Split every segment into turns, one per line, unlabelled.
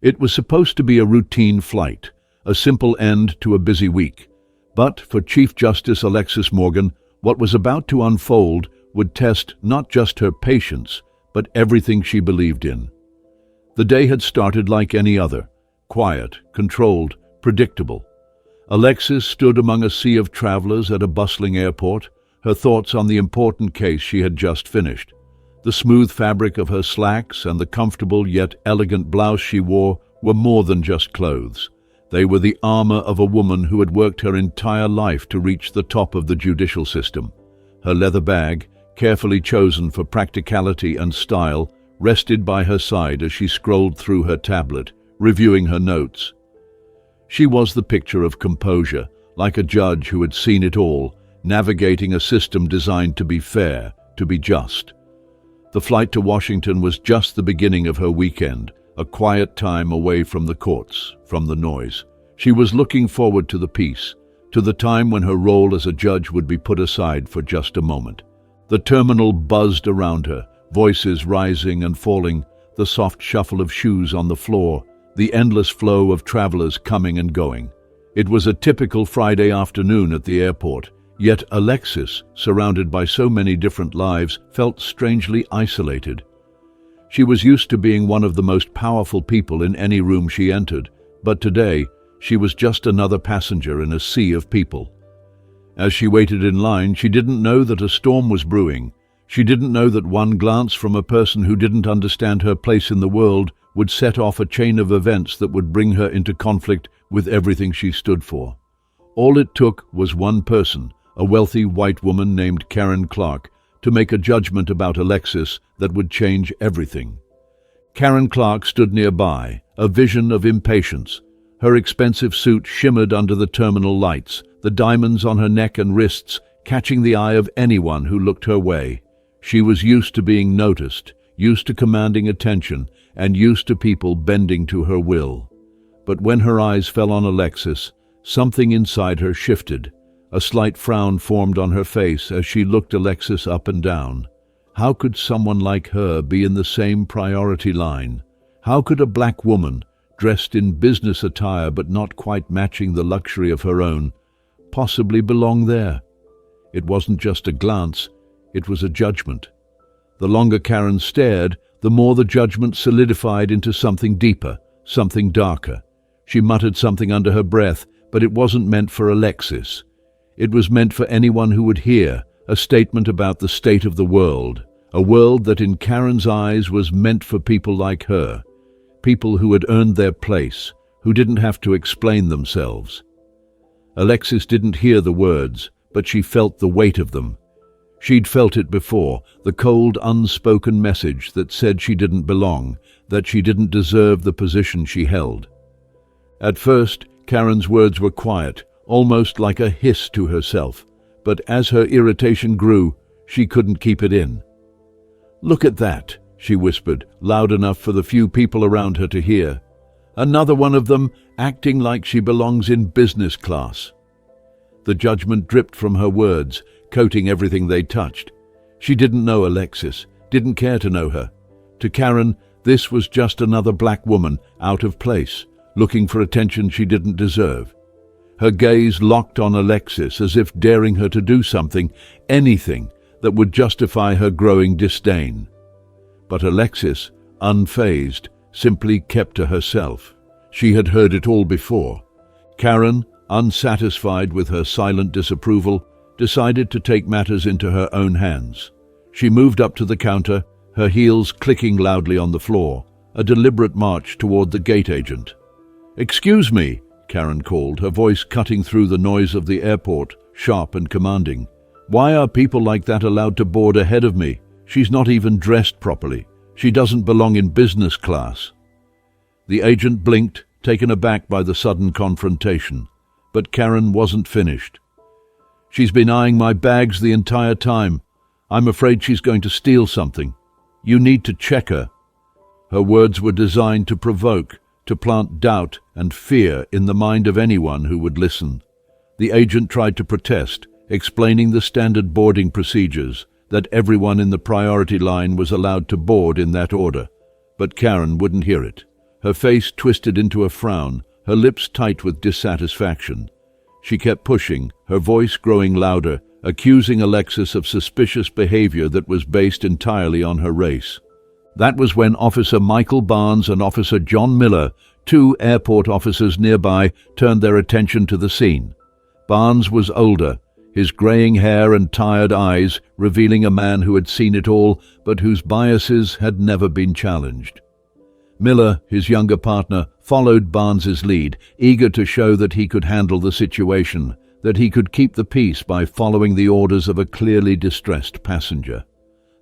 It was supposed to be a routine flight, a simple end to a busy week. But for Chief Justice Alexis Morgan, what was about to unfold would test not just her patience, but everything she believed in. The day had started like any other, quiet, controlled, predictable. Alexis stood among a sea of travelers at a bustling airport, her thoughts on the important case she had just finished. The smooth fabric of her slacks and the comfortable yet elegant blouse she wore were more than just clothes. They were the armor of a woman who had worked her entire life to reach the top of the judicial system. Her leather bag, carefully chosen for practicality and style, rested by her side as she scrolled through her tablet, reviewing her notes. She was the picture of composure, like a judge who had seen it all, navigating a system designed to be fair, to be just. The flight to Washington was just the beginning of her weekend, a quiet time away from the courts, from the noise. She was looking forward to the peace, to the time when her role as a judge would be put aside for just a moment. The terminal buzzed around her, voices rising and falling, the soft shuffle of shoes on the floor, the endless flow of travelers coming and going. It was a typical Friday afternoon at the airport, yet Alexis, surrounded by so many different lives, felt strangely isolated. She was used to being one of the most powerful people in any room she entered, but today she was just another passenger in a sea of people. As she waited in line, she didn't know that a storm was brewing. She didn't know that one glance from a person who didn't understand her place in the world would set off a chain of events that would bring her into conflict with everything she stood for. All it took was one person, a wealthy white woman named Karen Clark, to make a judgment about Alexis that would change everything. Karen Clark stood nearby, a vision of impatience. Her expensive suit shimmered under the terminal lights, the diamonds on her neck and wrists catching the eye of anyone who looked her way. She was used to being noticed, used to commanding attention, and used to people bending to her will. But when her eyes fell on Alexis, something inside her shifted. A slight frown formed on her face as she looked Alexis up and down. How could someone like her be in the same priority line? How could a black woman, dressed in business attire but not quite matching the luxury of her own, possibly belong there? It wasn't just a glance, it was a judgment. The longer Karen stared, the more the judgment solidified into something deeper, something darker. She muttered something under her breath, but it wasn't meant for Alexis. It was meant for anyone who would hear, a statement about the state of the world, a world that in Karen's eyes was meant for people like her, people who had earned their place, who didn't have to explain themselves. Alexis didn't hear the words, but she felt the weight of them. She'd felt it before, the cold, unspoken message that said she didn't belong, that she didn't deserve the position she held. At first, Karen's words were quiet, almost like a hiss to herself, but as her irritation grew, she couldn't keep it in. "Look at that," she whispered, loud enough for the few people around her to hear. "Another one of them acting like she belongs in business class." The judgment dripped from her words, coating everything they touched. She didn't know Alexis, didn't care to know her. To Karen, this was just another black woman, out of place, looking for attention she didn't deserve. Her gaze locked on Alexis as if daring her to do something, anything, that would justify her growing disdain. But Alexis, unfazed, simply kept to herself. She had heard it all before. Karen, unsatisfied with her silent disapproval, decided to take matters into her own hands. She moved up to the counter, her heels clicking loudly on the floor, a deliberate march toward the gate agent. "Excuse me," Karen called, her voice cutting through the noise of the airport, sharp and commanding. "Why are people like that allowed to board ahead of me? She's not even dressed properly. She doesn't belong in business class." The agent blinked, taken aback by the sudden confrontation. But Karen wasn't finished. "She's been eyeing my bags the entire time. I'm afraid she's going to steal something. You need to check her." Her words were designed to provoke, to plant doubt and fear in the mind of anyone who would listen. The agent tried to protest, explaining the standard boarding procedures, that everyone in the priority line was allowed to board in that order. But Karen wouldn't hear it. her face twisted into a frown, her lips tight with dissatisfaction. She kept pushing, her voice growing louder, accusing Alexis of suspicious behavior that was based entirely on her race. That was when Officer Michael Barnes and Officer John Miller, two airport officers nearby, turned their attention to the scene. Barnes was older, his graying hair and tired eyes revealing a man who had seen it all, but whose biases had never been challenged. Miller, his younger partner, followed Barnes's lead, eager to show that he could handle the situation, that he could keep the peace by following the orders of a clearly distressed passenger.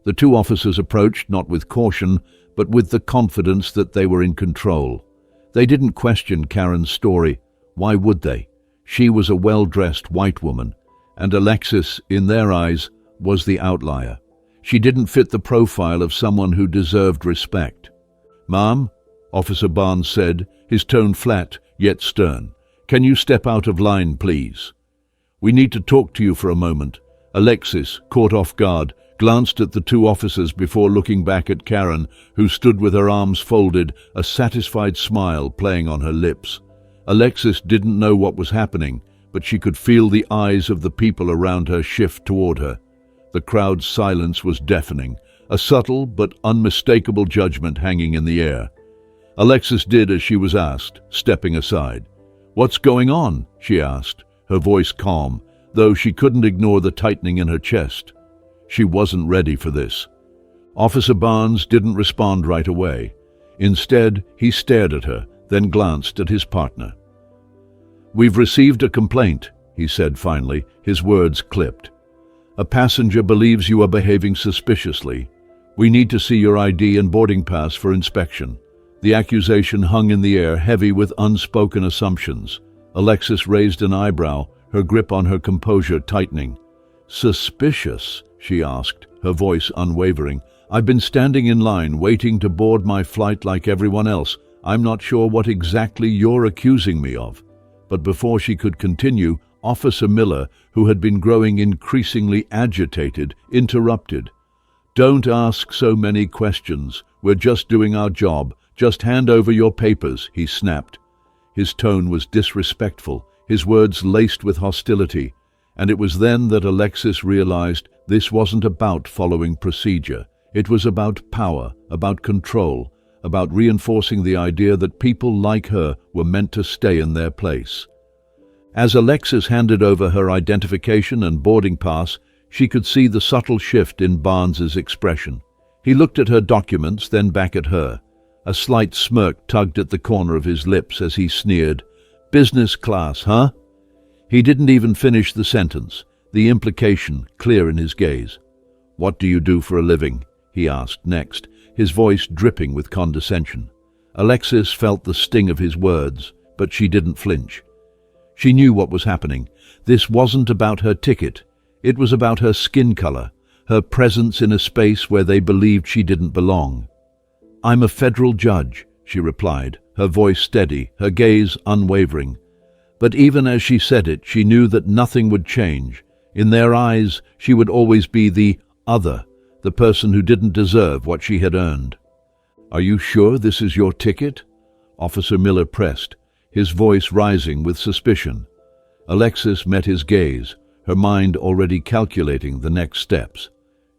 The two officers approached not with caution, but with the confidence that they were in control. They didn't question Karen's story. Why would they? She was a well-dressed white woman, and Alexis, in their eyes, was the outlier. She didn't fit the profile of someone who deserved respect. "Ma'am," Officer Barnes said, his tone flat yet stern, "can you step out of line, please? We need to talk to you for a moment." Alexis, caught off guard, glanced at the two officers before looking back at Karen, who stood with her arms folded, a satisfied smile playing on her lips. Alexis didn't know what was happening, but she could feel the eyes of the people around her shift toward her. The crowd's silence was deafening, a subtle but unmistakable judgment hanging in the air. Alexis did as she was asked, stepping aside. "What's going on?" she asked, her voice calm, though she couldn't ignore the tightening in her chest. She wasn't ready for this. Officer Barnes didn't respond right away. Instead, he stared at her, then glanced at his partner. "We've received a complaint," he said finally, his words clipped. "A passenger believes you are behaving suspiciously. We need to see your ID and boarding pass for inspection." The accusation hung in the air, heavy with unspoken assumptions. Alexis raised an eyebrow, her grip on her composure tightening. "Suspicious?" she asked, her voice unwavering. "I've been standing in line, waiting to board my flight like everyone else. I'm not sure what exactly you're accusing me of." But before she could continue, Officer Miller, who had been growing increasingly agitated, interrupted. "Don't ask so many questions. We're just doing our job. Just hand over your papers," he snapped. His tone was disrespectful, his words laced with hostility, and it was then that Alexis realized this wasn't about following procedure. It was about power, about control, about reinforcing the idea that people like her were meant to stay in their place. As Alexis handed over her identification and boarding pass, she could see the subtle shift in Barnes's expression. He looked at her documents, then back at her. A slight smirk tugged at the corner of his lips as he sneered, "Business class, huh?" He didn't even finish the sentence, the implication clear in his gaze. "What do you do for a living?" he asked next, his voice dripping with condescension. Alexis felt the sting of his words, but she didn't flinch. She knew what was happening. This wasn't about her ticket. It was about her skin color, her presence in a space where they believed she didn't belong. "I'm a federal judge," she replied, her voice steady, her gaze unwavering. But even as she said it, she knew that nothing would change. In their eyes, she would always be the other, the person who didn't deserve what she had earned. "Are you sure this is your ticket?" Officer Miller pressed, his voice rising with suspicion. Alexis met his gaze, her mind already calculating the next steps.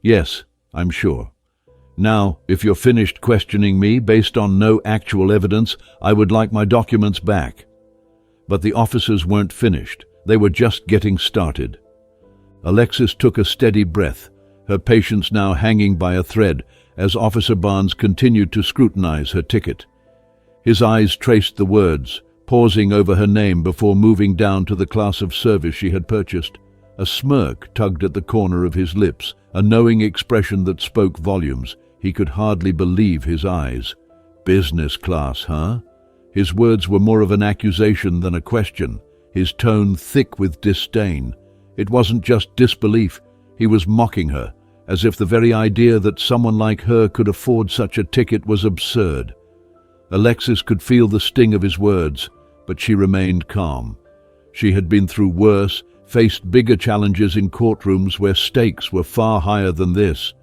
"Yes, I'm sure. Now, if you're finished questioning me based on no actual evidence, I would like my documents back." But the officers weren't finished. They were just getting started. Alexis took a steady breath, her patience now hanging by a thread as Officer Barnes continued to scrutinize her ticket. His eyes traced the words, pausing over her name before moving down to the class of service she had purchased. A smirk tugged at the corner of his lips, a knowing expression that spoke volumes. He could hardly believe his eyes. "Business class, huh?" His words were more of an accusation than a question, his tone thick with disdain. It wasn't just disbelief. He was mocking her, as if the very idea that someone like her could afford such a ticket was absurd. Alexis could feel the sting of his words, but she remained calm. She had been through worse, faced bigger challenges in courtrooms where stakes were far higher than this.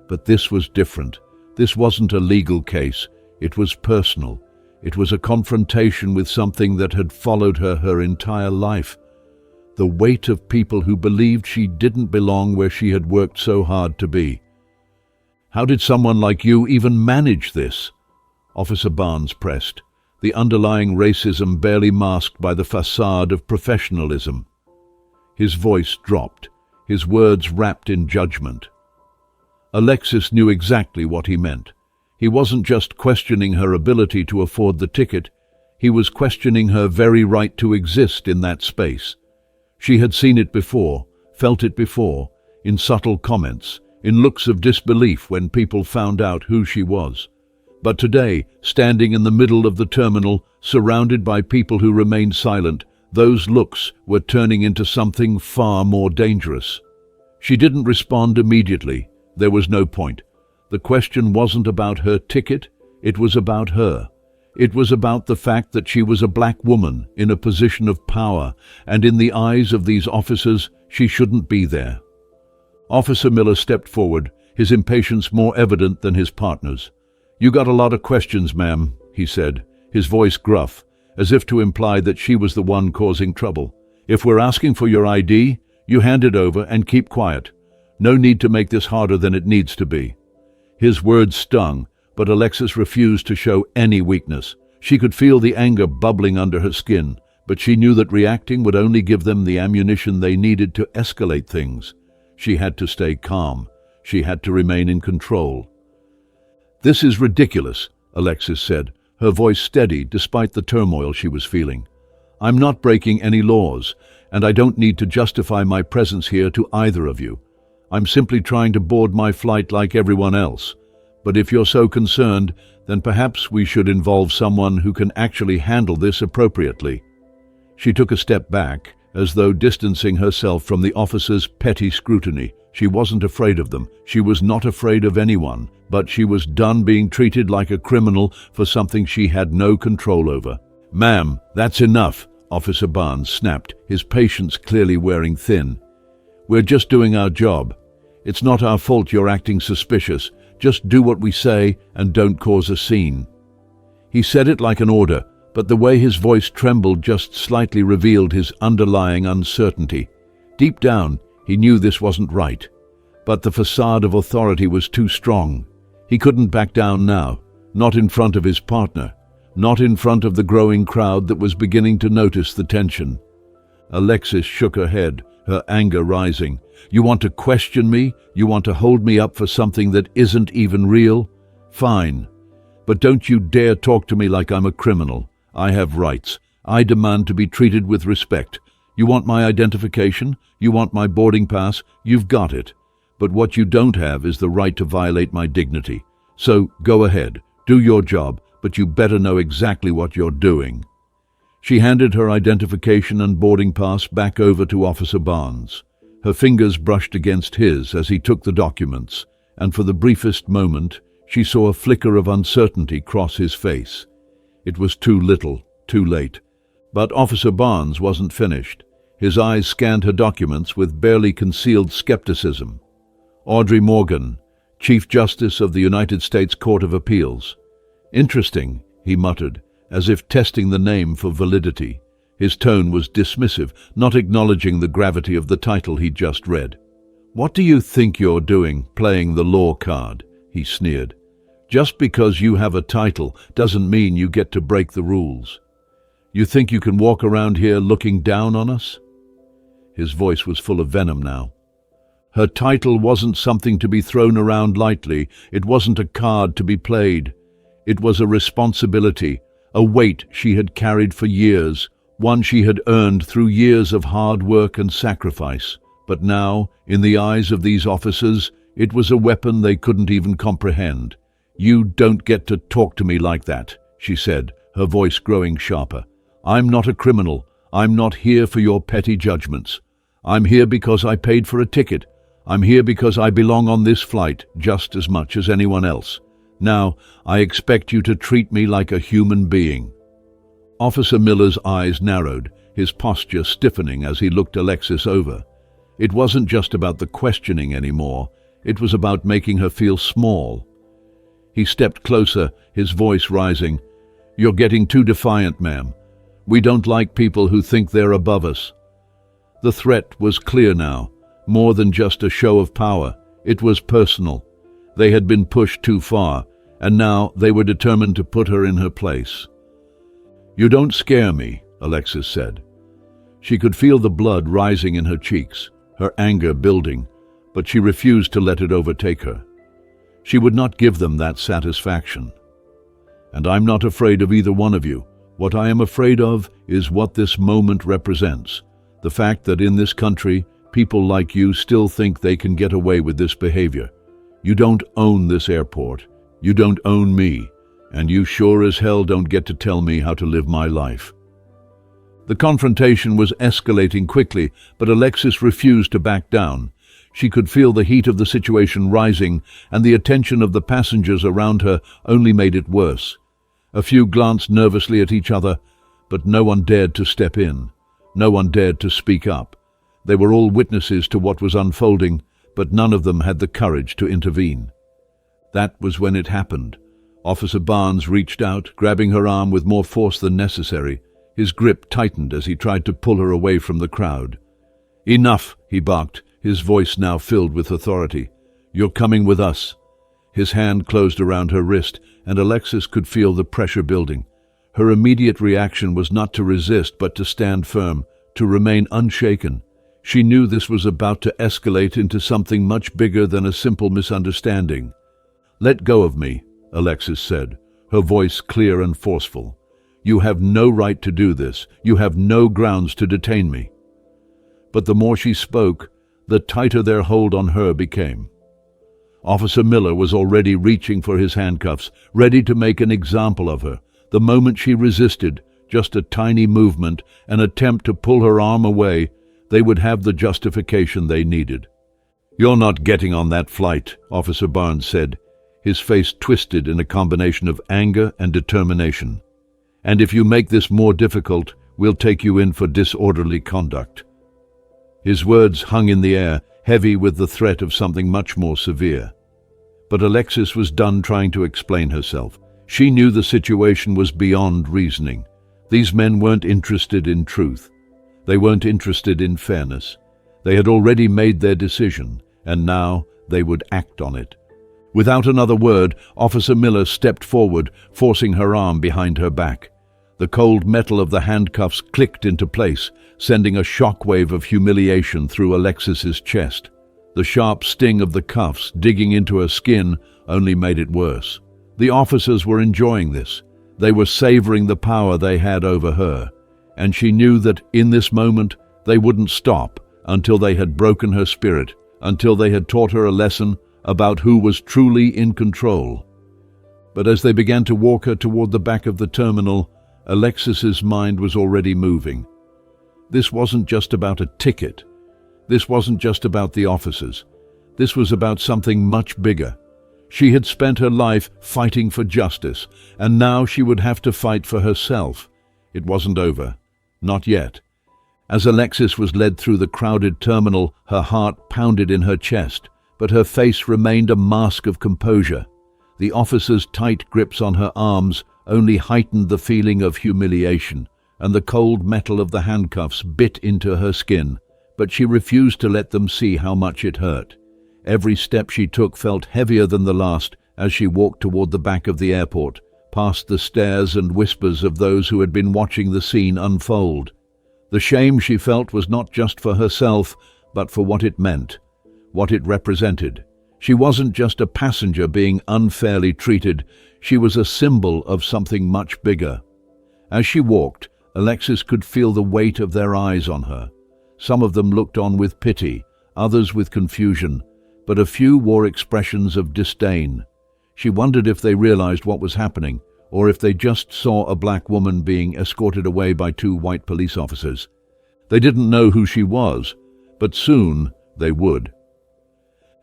But this was different. This wasn't a legal case. It was personal. It was a confrontation with something that had followed her entire life. The weight of people who believed she didn't belong where she had worked so hard to be. "How did someone like you even manage this?" Officer Barnes pressed, the underlying racism barely masked by the facade of professionalism. His voice dropped, his words wrapped in judgment. Alexis knew exactly what he meant. He wasn't just questioning her ability to afford the ticket, he was questioning her very right to exist in that space. She had seen it before, felt it before, in subtle comments, in looks of disbelief when people found out who she was. But today, standing in the middle of the terminal, surrounded by people who remained silent, those looks were turning into something far more dangerous. She didn't respond immediately. There was no point. The question wasn't about her ticket, it was about her. It was about the fact that she was a black woman in a position of power, and in the eyes of these officers, she shouldn't be there. Officer Miller stepped forward, his impatience more evident than his partner's. "You got a lot of questions, ma'am," he said, his voice gruff, as if to imply that she was the one causing trouble. "If we're asking for your ID, you hand it over and keep quiet. No need to make this harder than it needs to be." His words stung, but Alexis refused to show any weakness. She could feel the anger bubbling under her skin, but she knew that reacting would only give them the ammunition they needed to escalate things. She had to stay calm. She had to remain in control. "This is ridiculous," Alexis said, her voice steady despite the turmoil she was feeling. "I'm not breaking any laws, and I don't need to justify my presence here to either of you. I'm simply trying to board my flight like everyone else. But if you're so concerned, then perhaps we should involve someone who can actually handle this appropriately." She took a step back, as though distancing herself from the officer's petty scrutiny. She wasn't afraid of them. She was not afraid of anyone, but she was done being treated like a criminal for something she had no control over. "Ma'am, that's enough," Officer Barnes snapped, his patience clearly wearing thin. "We're just doing our job. It's not our fault you're acting suspicious. Just do what we say and don't cause a scene." He said it like an order, but the way his voice trembled just slightly revealed his underlying uncertainty. Deep down, he knew this wasn't right, but the facade of authority was too strong. He couldn't back down now, not in front of his partner, not in front of the growing crowd that was beginning to notice the tension. Alexis shook her head, her anger rising. "You want to question me? You want to hold me up for something that isn't even real? Fine. But don't you dare talk to me like I'm a criminal. I have rights. I demand to be treated with respect. You want my identification? You want my boarding pass? You've got it. But what you don't have is the right to violate my dignity. So go ahead, do your job, but you better know exactly what you're doing." She handed her identification and boarding pass back over to Officer Barnes. Her fingers brushed against his as he took the documents, and for the briefest moment, she saw a flicker of uncertainty cross his face. It was too little, too late. But Officer Barnes wasn't finished. His eyes scanned her documents with barely concealed skepticism. "Audrey Morgan, Chief Justice of the United States Court of Appeals." "Interesting," he muttered, as if testing the name for validity. His tone was dismissive, not acknowledging the gravity of the title he'd just read. "What do you think you're doing, playing the law card?" he sneered. "Just because you have a title doesn't mean you get to break the rules. You think you can walk around here looking down on us?" His voice was full of venom now. Her title wasn't something to be thrown around lightly. It wasn't a card to be played. It was a responsibility, a weight she had carried for years, one she had earned through years of hard work and sacrifice. But now, in the eyes of these officers, it was a weapon they couldn't even comprehend. "You don't get to talk to me like that," she said, her voice growing sharper. "I'm not a criminal. I'm not here for your petty judgments. I'm here because I paid for a ticket. I'm here because I belong on this flight just as much as anyone else. Now, I expect you to treat me like a human being." Officer Miller's eyes narrowed, his posture stiffening as he looked Alexis over. It wasn't just about the questioning anymore. It was about making her feel small. He stepped closer, his voice rising. "You're getting too defiant, ma'am. We don't like people who think they're above us." The threat was clear now. More than just a show of power. It was personal. They had been pushed too far, and now they were determined to put her in her place. "You don't scare me," Alexis said. She could feel the blood rising in her cheeks, her anger building, but she refused to let it overtake her. She would not give them that satisfaction. "And I'm not afraid of either one of you. What I am afraid of is what this moment represents. The fact that in this country, people like you still think they can get away with this behavior. You don't own this airport. You don't own me. And you sure as hell don't get to tell me how to live my life." The confrontation was escalating quickly, but Alexis refused to back down. She could feel the heat of the situation rising, and the attention of the passengers around her only made it worse. A few glanced nervously at each other, but no one dared to step in. No one dared to speak up. They were all witnesses to what was unfolding, but none of them had the courage to intervene. That was when it happened. Officer Barnes reached out, grabbing her arm with more force than necessary. His grip tightened as he tried to pull her away from the crowd. "Enough," he barked, his voice now filled with authority. "You're coming with us." His hand closed around her wrist, and Alexis could feel the pressure building. Her immediate reaction was not to resist, but to stand firm, to remain unshaken. She knew this was about to escalate into something much bigger than a simple misunderstanding. "Let go of me," Alexis said, her voice clear and forceful. "You have no right to do this. You have no grounds to detain me." But the more she spoke, the tighter their hold on her became. Officer Miller was already reaching for his handcuffs, ready to make an example of her. The moment she resisted, just a tiny movement, an attempt to pull her arm away, they would have the justification they needed. "You're not getting on that flight," Officer Barnes said, his face twisted in a combination of anger and determination. "And if you make this more difficult, we'll take you in for disorderly conduct." His words hung in the air, heavy with the threat of something much more severe. But Alexis was done trying to explain herself. She knew the situation was beyond reasoning. These men weren't interested in truth. They weren't interested in fairness. They had already made their decision, and now they would act on it. Without another word, Officer Miller stepped forward, forcing her arm behind her back. The cold metal of the handcuffs clicked into place, sending a shockwave of humiliation through Alexis's chest. The sharp sting of the cuffs digging into her skin only made it worse. The officers were enjoying this. They were savoring the power they had over her, and she knew that in this moment they wouldn't stop until they had broken her spirit, until they had taught her a lesson about who was truly in control. But as they began to walk her toward the back of the terminal, Alexis's mind was already moving. This wasn't just about a ticket. This wasn't just about the officers. This was about something much bigger. She had spent her life fighting for justice, and now she would have to fight for herself. It wasn't over. Not yet. As Alexis was led through the crowded terminal, her heart pounded in her chest, but her face remained a mask of composure. The officers' tight grips on her arms only heightened the feeling of humiliation, and the cold metal of the handcuffs bit into her skin, but she refused to let them see how much it hurt. Every step she took felt heavier than the last as she walked toward the back of the airport, past the stares and whispers of those who had been watching the scene unfold. The shame she felt was not just for herself, but for what it meant, what it represented. She wasn't just a passenger being unfairly treated, she was a symbol of something much bigger. As she walked, Alexis could feel the weight of their eyes on her. Some of them looked on with pity, others with confusion, but a few wore expressions of disdain. She wondered if they realized what was happening, or if they just saw a black woman being escorted away by two white police officers. They didn't know who she was, but soon they would.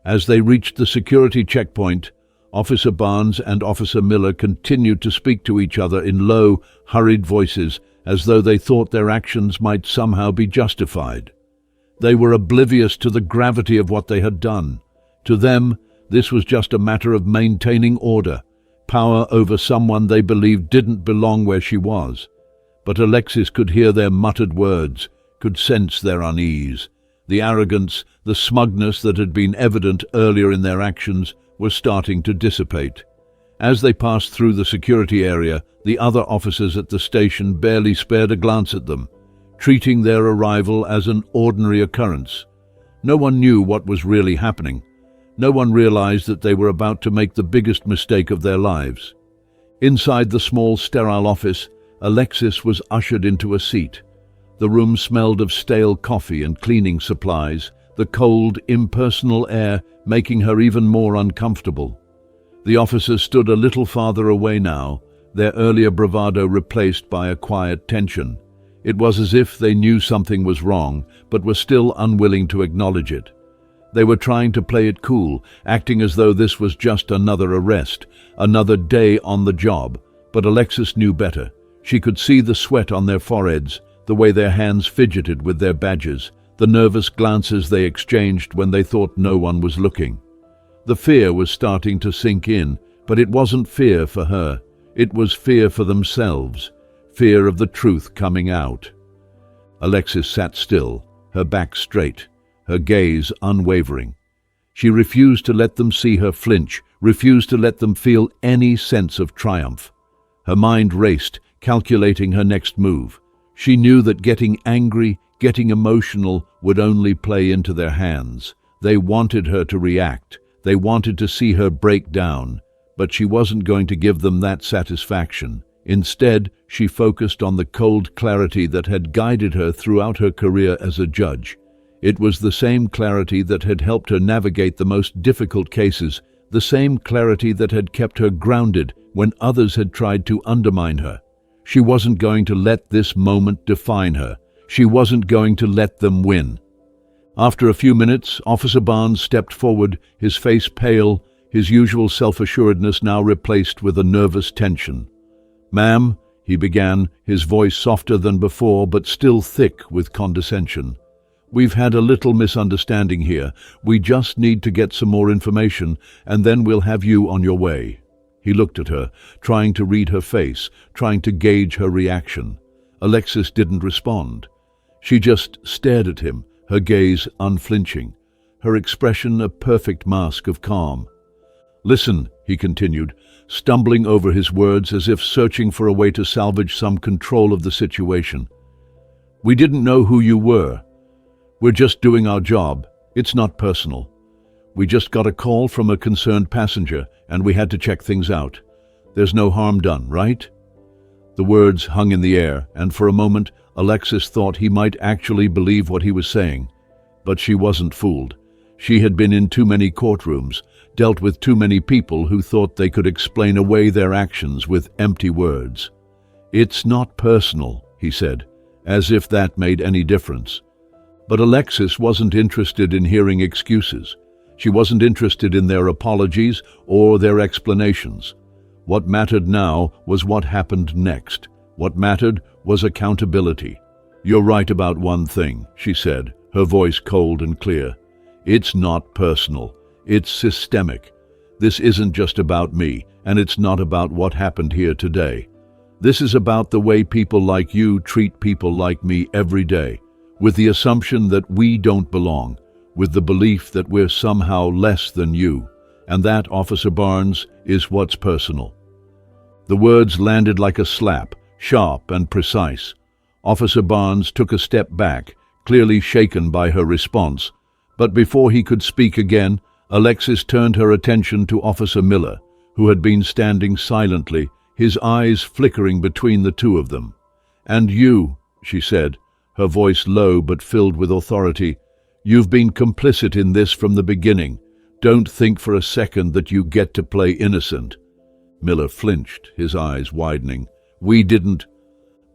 As they reached the security checkpoint, Officer Barnes and Officer Miller continued to speak to each other in low, hurried voices, as though they thought their actions might somehow be justified. They were oblivious to the gravity of what they had done. To them, this was just a matter of maintaining order, power over someone they believed didn't belong where she was. But Alexis could hear their muttered words, could sense their unease. The arrogance, the smugness that had been evident earlier in their actions were starting to dissipate. As they passed through the security area, the other officers at the station barely spared a glance at them, treating their arrival as an ordinary occurrence. No one knew what was really happening. No one realized that they were about to make the biggest mistake of their lives. Inside the small, sterile office, Alexis was ushered into a seat. The room smelled of stale coffee and cleaning supplies, the cold, impersonal air making her even more uncomfortable. The officers stood a little farther away now, their earlier bravado replaced by a quiet tension. It was as if they knew something was wrong, but were still unwilling to acknowledge it. They were trying to play it cool, acting as though this was just another arrest, another day on the job. But Alexis knew better. She could see the sweat on their foreheads, the way their hands fidgeted with their badges, the nervous glances they exchanged when they thought no one was looking. The fear was starting to sink in, but it wasn't fear for her. It was fear for themselves, fear of the truth coming out. Alexis sat still, her back straight, her gaze unwavering. She refused to let them see her flinch, refused to let them feel any sense of triumph. Her mind raced, calculating her next move. She knew that getting angry, getting emotional would only play into their hands. They wanted her to react. They wanted to see her break down. But she wasn't going to give them that satisfaction. Instead, she focused on the cold clarity that had guided her throughout her career as a judge. It was the same clarity that had helped her navigate the most difficult cases, the same clarity that had kept her grounded when others had tried to undermine her. She wasn't going to let this moment define her. She wasn't going to let them win. After a few minutes, Officer Barnes stepped forward, his face pale, his usual self-assuredness now replaced with a nervous tension. "Ma'am," he began, his voice softer than before but still thick with condescension. "We've had a little misunderstanding here. We just need to get some more information, and then we'll have you on your way." He looked at her, trying to read her face, trying to gauge her reaction. Alexis didn't respond. She just stared at him, her gaze unflinching, her expression a perfect mask of calm. "Listen," he continued, stumbling over his words as if searching for a way to salvage some control of the situation. "We didn't know who you were. We're just doing our job. It's not personal. We just got a call from a concerned passenger, and we had to check things out. There's no harm done, right?" The words hung in the air, and for a moment Alexis thought he might actually believe what he was saying. But she wasn't fooled. She had been in too many courtrooms, dealt with too many people who thought they could explain away their actions with empty words. "It's not personal," he said, as if that made any difference. But Alexis wasn't interested in hearing excuses. She wasn't interested in their apologies or their explanations. What mattered now was what happened next. What mattered was accountability. "You're right about one thing," she said, her voice cold and clear. "It's not personal. It's systemic. This isn't just about me, and it's not about what happened here today. This is about the way people like you treat people like me every day, with the assumption that we don't belong, with the belief that we're somehow less than you. And that, Officer Barnes, is what's personal." The words landed like a slap, sharp and precise. Officer Barnes took a step back, clearly shaken by her response. But before he could speak again, Alexis turned her attention to Officer Miller, who had been standing silently, his eyes flickering between the two of them. "And you," she said, her voice low but filled with authority, "you've been complicit in this from the beginning. Don't think for a second that you get to play innocent." Miller flinched, his eyes widening. "We didn't—"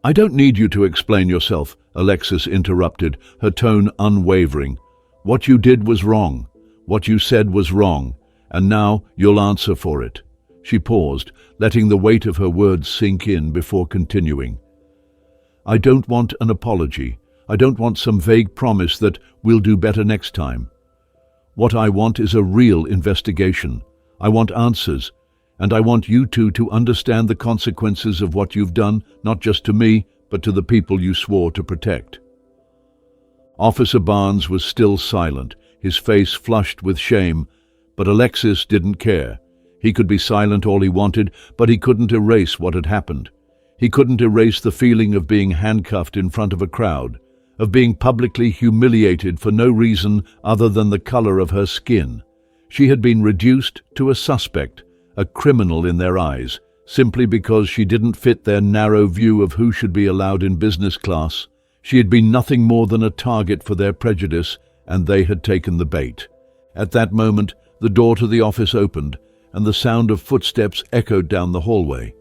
"I don't need you to explain yourself," Alexis interrupted, her tone unwavering. "What you did was wrong. What you said was wrong. And now you'll answer for it." She paused, letting the weight of her words sink in before continuing. "I don't want an apology. I don't want some vague promise that we'll do better next time. What I want is a real investigation. I want answers. and I want you two to understand the consequences of what you've done, not just to me, but to the people you swore to protect." Officer Barnes was still silent, his face flushed with shame, but Alexis didn't care. He could be silent all he wanted, but he couldn't erase what had happened. He couldn't erase the feeling of being handcuffed in front of a crowd, of being publicly humiliated for no reason other than the color of her skin. She had been reduced to a suspect, a criminal in their eyes, simply because she didn't fit their narrow view of who should be allowed in business class. She had been nothing more than a target for their prejudice, and they had taken the bait. At that moment, the door to the office opened, and the sound of footsteps echoed down the hallway.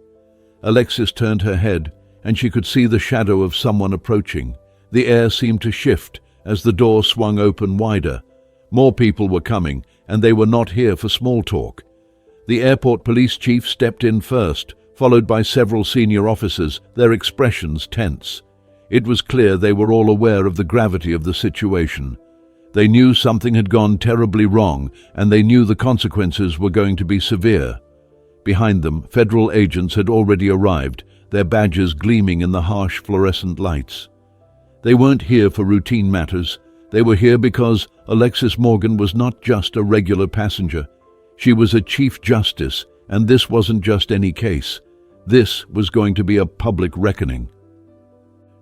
Alexis turned her head, and she could see the shadow of someone approaching. The air seemed to shift as the door swung open wider. More people were coming, and they were not here for small talk. The airport police chief stepped in first, followed by several senior officers, their expressions tense. It was clear they were all aware of the gravity of the situation. They knew something had gone terribly wrong, and they knew the consequences were going to be severe. Behind them, federal agents had already arrived, their badges gleaming in the harsh fluorescent lights. They weren't here for routine matters. They were here because Alexis Morgan was not just a regular passenger. She was a Chief Justice, and this wasn't just any case. This was going to be a public reckoning.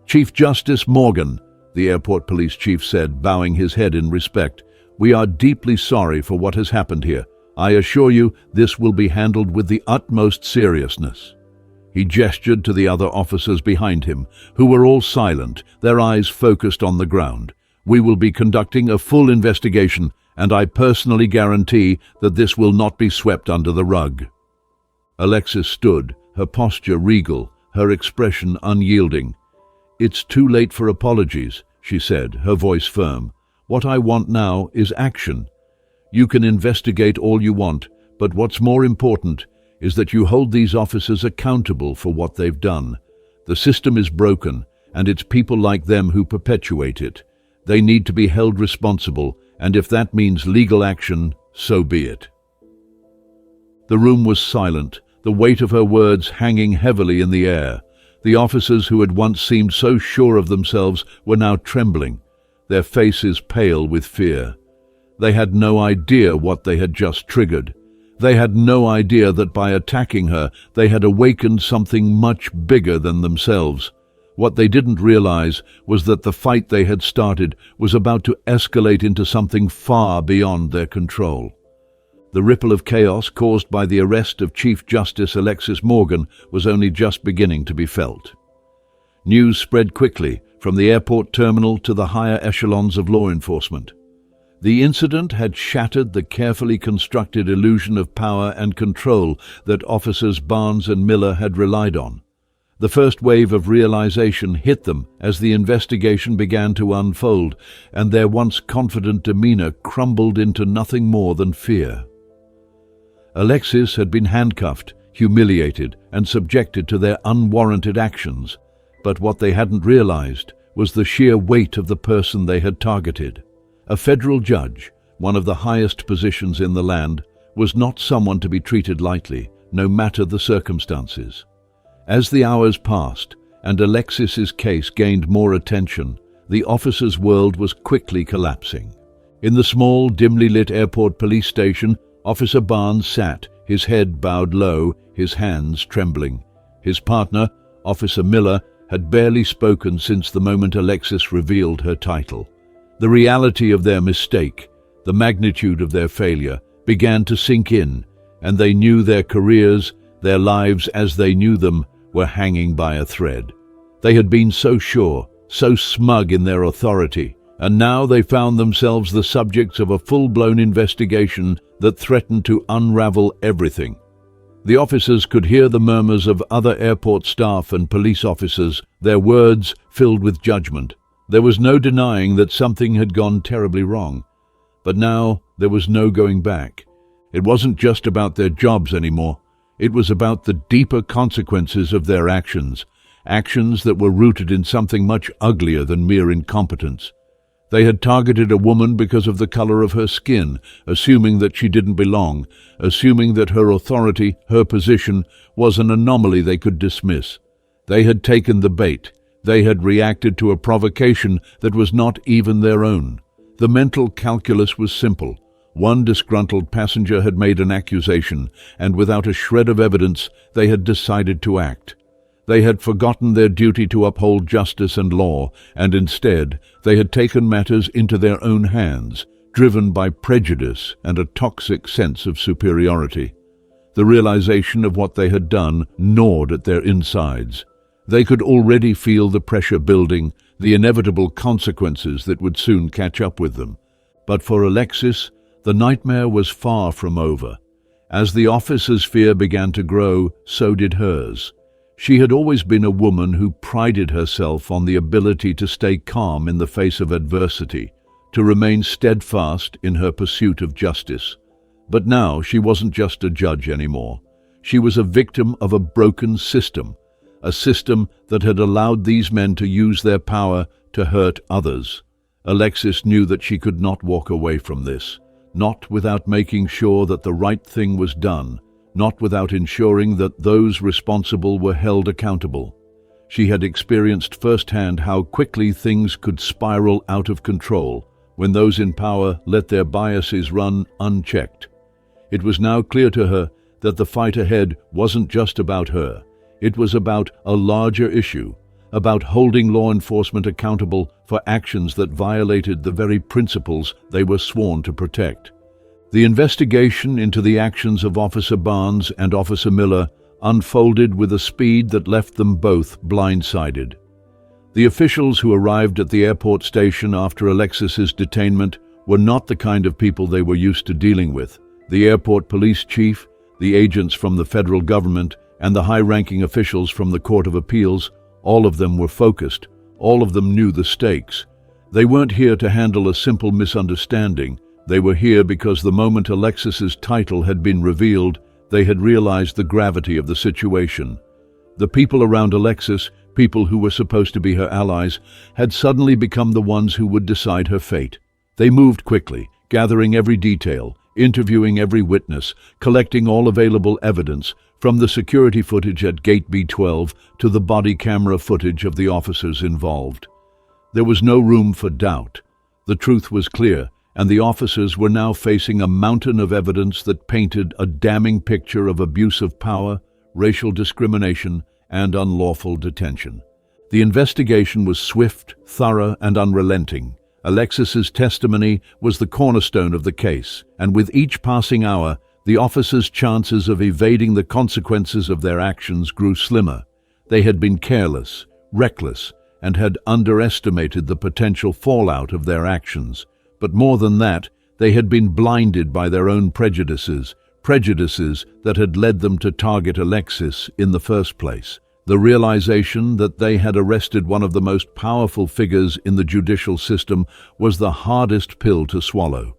"Chief Justice Morgan," the airport police chief said, bowing his head in respect, "we are deeply sorry for what has happened here. I assure you this will be handled with the utmost seriousness." He gestured to the other officers behind him, who were all silent, their eyes focused on the ground. "We will be conducting a full investigation, and I personally guarantee that this will not be swept under the rug." Alexis stood, her posture regal, her expression unyielding. "It's too late for apologies," she said, her voice firm. "What I want now is action. You can investigate all you want, but what's more important is that you hold these officers accountable for what they've done. The system is broken, and it's people like them who perpetuate it. They need to be held responsible, and if that means legal action, so be it." The room was silent, the weight of her words hanging heavily in the air. The officers who had once seemed so sure of themselves were now trembling, their faces pale with fear. They had no idea what they had just triggered. They had no idea that by attacking her, they had awakened something much bigger than themselves. What they didn't realize was that the fight they had started was about to escalate into something far beyond their control. The ripple of chaos caused by the arrest of Chief Justice Alexis Morgan was only just beginning to be felt. News spread quickly, from the airport terminal to the higher echelons of law enforcement. The incident had shattered the carefully constructed illusion of power and control that officers Barnes and Miller had relied on. The first wave of realization hit them as the investigation began to unfold, and their once confident demeanor crumbled into nothing more than fear. Alexis had been handcuffed, humiliated, and subjected to their unwarranted actions, but what they hadn't realized was the sheer weight of the person they had targeted. A federal judge, one of the highest positions in the land, was not someone to be treated lightly, no matter the circumstances. As the hours passed and Alexis's case gained more attention, the officer's world was quickly collapsing. In the small, dimly lit airport police station, Officer Barnes sat, his head bowed low, his hands trembling. His partner, Officer Miller, had barely spoken since the moment Alexis revealed her title. The reality of their mistake, the magnitude of their failure, began to sink in, and they knew their careers, their lives as they knew them, were hanging by a thread. They had been so sure, so smug in their authority, and now they found themselves the subjects of a full-blown investigation that threatened to unravel everything. The officers could hear the murmurs of other airport staff and police officers, their words filled with judgment. There was no denying that something had gone terribly wrong. But now there was no going back. It wasn't just about their jobs anymore. It was about the deeper consequences of their actions, actions that were rooted in something much uglier than mere incompetence. They had targeted a woman because of the color of her skin, assuming that she didn't belong, assuming that her authority, her position, was an anomaly they could dismiss. They had taken the bait. They had reacted to a provocation that was not even their own. The mental calculus was simple. One disgruntled passenger had made an accusation, and without a shred of evidence, they had decided to act. They had forgotten their duty to uphold justice and law, and instead, they had taken matters into their own hands, driven by prejudice and a toxic sense of superiority. The realization of what they had done gnawed at their insides. They could already feel the pressure building, the inevitable consequences that would soon catch up with them. But for Alexis, the nightmare was far from over. As the officer's fear began to grow, so did hers. She had always been a woman who prided herself on the ability to stay calm in the face of adversity, to remain steadfast in her pursuit of justice. But now she wasn't just a judge anymore. She was a victim of a broken system, a system that had allowed these men to use their power to hurt others. Alexis knew that she could not walk away from this, not without making sure that the right thing was done, not without ensuring that those responsible were held accountable. She had experienced firsthand how quickly things could spiral out of control when those in power let their biases run unchecked. It was now clear to her that the fight ahead wasn't just about her. It was about a larger issue, about holding law enforcement accountable for actions that violated the very principles they were sworn to protect. The investigation into the actions of Officer Barnes and Officer Miller unfolded with a speed that left them both blindsided. The officials who arrived at the airport station after Alexis's detainment were not the kind of people they were used to dealing with. The airport police chief, the agents from the federal government, and the high-ranking officials from the Court of Appeals, all of them were focused. All of them knew the stakes. They weren't here to handle a simple misunderstanding. They were here because the moment Alexis's title had been revealed, they had realized the gravity of the situation. The people around Alexis, people who were supposed to be her allies, had suddenly become the ones who would decide her fate. They moved quickly, gathering every detail, interviewing every witness, collecting all available evidence, from the security footage at Gate B12 to the body camera footage of the officers involved. There was no room for doubt. The truth was clear, and the officers were now facing a mountain of evidence that painted a damning picture of abuse of power, racial discrimination, and unlawful detention. The investigation was swift, thorough, and unrelenting. Alexis's testimony was the cornerstone of the case, and with each passing hour, the officers' chances of evading the consequences of their actions grew slimmer. They had been careless, reckless, and had underestimated the potential fallout of their actions. But more than that, they had been blinded by their own prejudices that had led them to target Alexis in the first place. The realization that they had arrested one of the most powerful figures in the judicial system was the hardest pill to swallow.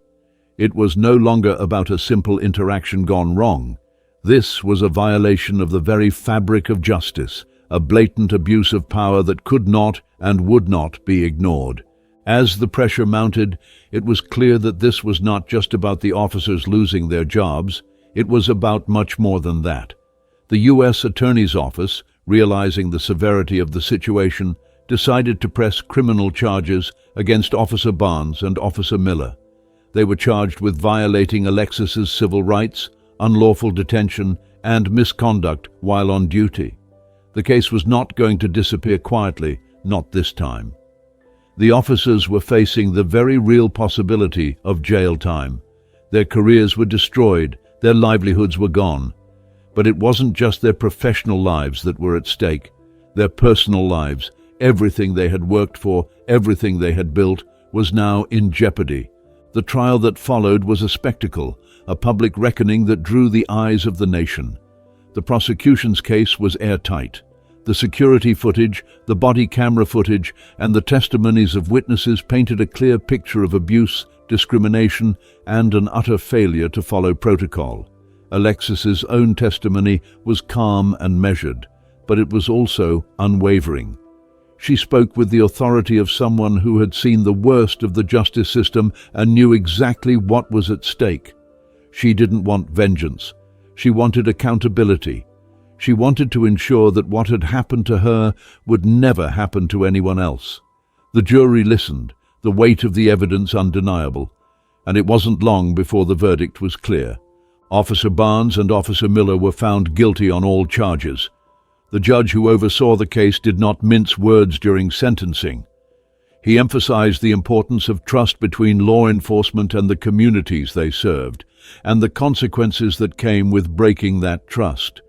It was no longer about a simple interaction gone wrong. This was a violation of the very fabric of justice, a blatant abuse of power that could not and would not be ignored. As the pressure mounted, it was clear that this was not just about the officers losing their jobs. It was about much more than that. The U.S. Attorney's Office, realizing the severity of the situation, decided to press criminal charges against Officer Barnes and Officer Miller. They were charged with violating Alexis's civil rights, unlawful detention, and misconduct while on duty. The case was not going to disappear quietly, not this time. The officers were facing the very real possibility of jail time. Their careers were destroyed, their livelihoods were gone. But it wasn't just their professional lives that were at stake. Their personal lives, everything they had worked for, everything they had built, was now in jeopardy. The trial that followed was a spectacle, a public reckoning that drew the eyes of the nation. The prosecution's case was airtight. The security footage, the body camera footage, and the testimonies of witnesses painted a clear picture of abuse, discrimination, and an utter failure to follow protocol. Alexis's own testimony was calm and measured, but it was also unwavering. She spoke with the authority of someone who had seen the worst of the justice system and knew exactly what was at stake. She didn't want vengeance. She wanted accountability. She wanted to ensure that what had happened to her would never happen to anyone else. The jury listened, the weight of the evidence undeniable, and it wasn't long before the verdict was clear. Officer Barnes and Officer Miller were found guilty on all charges. The judge who oversaw the case did not mince words during sentencing. He emphasized the importance of trust between law enforcement and the communities they served, and the consequences that came with breaking that trust.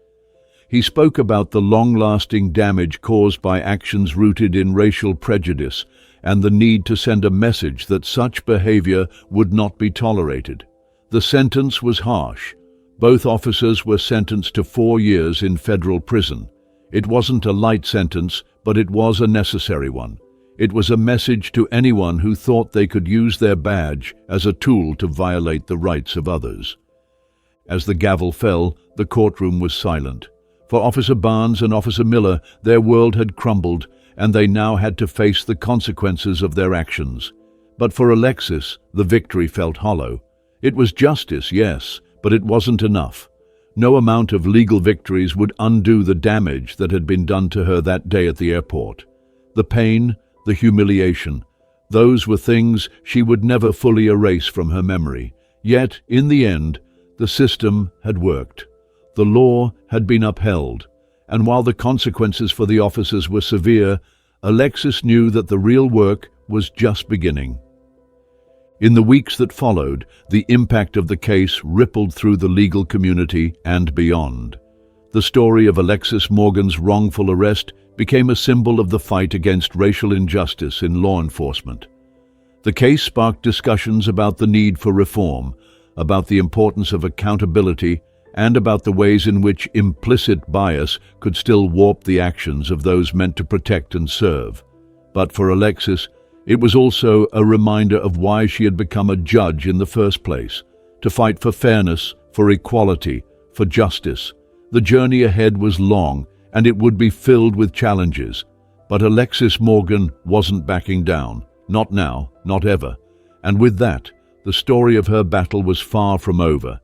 He spoke about the long-lasting damage caused by actions rooted in racial prejudice and the need to send a message that such behavior would not be tolerated. The sentence was harsh. Both officers were sentenced to 4 years in federal prison. It wasn't a light sentence, but it was a necessary one. It was a message to anyone who thought they could use their badge as a tool to violate the rights of others. As the gavel fell, the courtroom was silent. For Officer Barnes and Officer Miller, their world had crumbled, and they now had to face the consequences of their actions. But for Alexis, the victory felt hollow. It was justice, yes, but it wasn't enough. No amount of legal victories would undo the damage that had been done to her that day at the airport. The pain, the humiliation, those were things she would never fully erase from her memory. Yet, in the end, the system had worked. The law had been upheld, and while the consequences for the officers were severe, Alexis knew that the real work was just beginning. In the weeks that followed, the impact of the case rippled through the legal community and beyond. The story of Alexis Morgan's wrongful arrest became a symbol of the fight against racial injustice in law enforcement. The case sparked discussions about the need for reform, about the importance of accountability, and about the ways in which implicit bias could still warp the actions of those meant to protect and serve. But for Alexis, it was also a reminder of why she had become a judge in the first place, to fight for fairness, for equality, for justice. The journey ahead was long, and it would be filled with challenges. But Alexis Morgan wasn't backing down. Not now, not ever. And with that, the story of her battle was far from over.